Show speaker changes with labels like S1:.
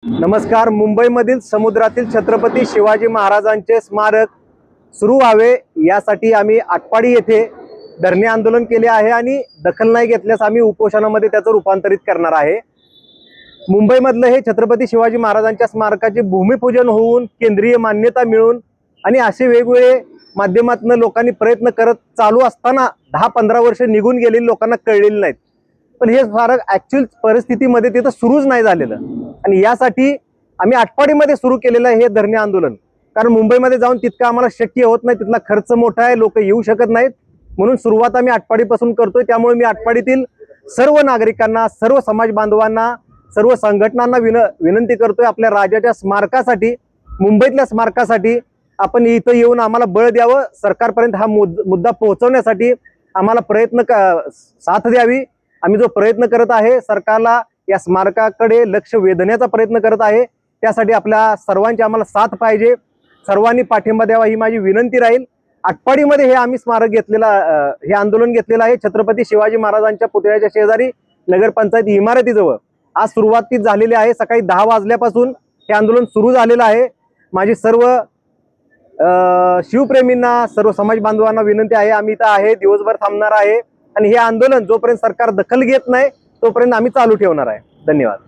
S1: नमस्कार. मुंबईमधील समुद्रातील छत्रपती शिवाजी महाराजांचे स्मारक सुरू व्हावे यासाठी आम्ही आटपाडी येथे धरणे आंदोलन केले आहे आणि दखल नाही घेतल्यास आम्ही उपोषणामध्ये त्याचं रूपांतरित करणार आहे. मुंबईमधलं हे छत्रपती शिवाजी महाराजांच्या स्मारकाचे भूमिपूजन होऊन केंद्रीय मान्यता मिळून आणि असे वेगवेगळे माध्यमातून लोकांनी प्रयत्न करत चालू असताना 10-15 वर्ष निघून गेलेली लोकांना कळलेली नाहीत. पण हे स्मारक ऍक्च्युअल परिस्थितीमध्ये तिथं सुरूच नाही झालेलं आणि यासाठी आम्ही आटपाडीमध्ये सुरू केलेलं आहे हे धरणे आंदोलन. कारण मुंबईमध्ये जाऊन तितकं आम्हाला शक्य होत नाही, तिथला खर्च मोठा आहे, लोक येऊ शकत नाहीत, म्हणून सुरुवात आम्ही आटपाडीपासून करतोय. त्यामुळे मी आटपाडीतील सर्व नागरिकांना, सर्व समाज बांधवांना, सर्व संघटनांना विनंती करतोय, आपल्या राजाच्या स्मारकासाठी, मुंबईतल्या स्मारकासाठी आपण इथं येऊन आम्हाला बळ द्यावं. सरकारपर्यंत हा मुद्दा पोहोचवण्यासाठी आम्हाला साथ द्यावी. आम्ही जो प्रयत्न करत आहे, सरकारला या स्मारकाकडे लक्ष वेधण्याचा प्रयत्न करत आहे, त्यासाठी आपल्या सर्वांची आम्हाला साथ पाहिजे. सर्वांनी पाठिंबा द्यावा ही माझी विनंती राहील. आटपाडीमध्ये हे आम्ही स्मारक हे आंदोलन घेतलेलं आहे छत्रपती शिवाजी महाराजांच्या पुतळ्याच्या शेजारी नगरपंचायत इमारतीजवळ. आज सुरुवात झालेली आहे. सकाळी 10 वाजल्यापासून हे आंदोलन सुरू झालेलं आहे. माझी सर्व शिवप्रेमींना, सर्व समाज बांधवांना विनंती आहे, आम्ही इथं आहे, दिवसभर थांबणार आहे आणि हे आंदोलन जोपर्यंत सरकार दखल घेत नाही तोपर्यंत आम्ही चालू ठेवणार आहे. धन्यवाद.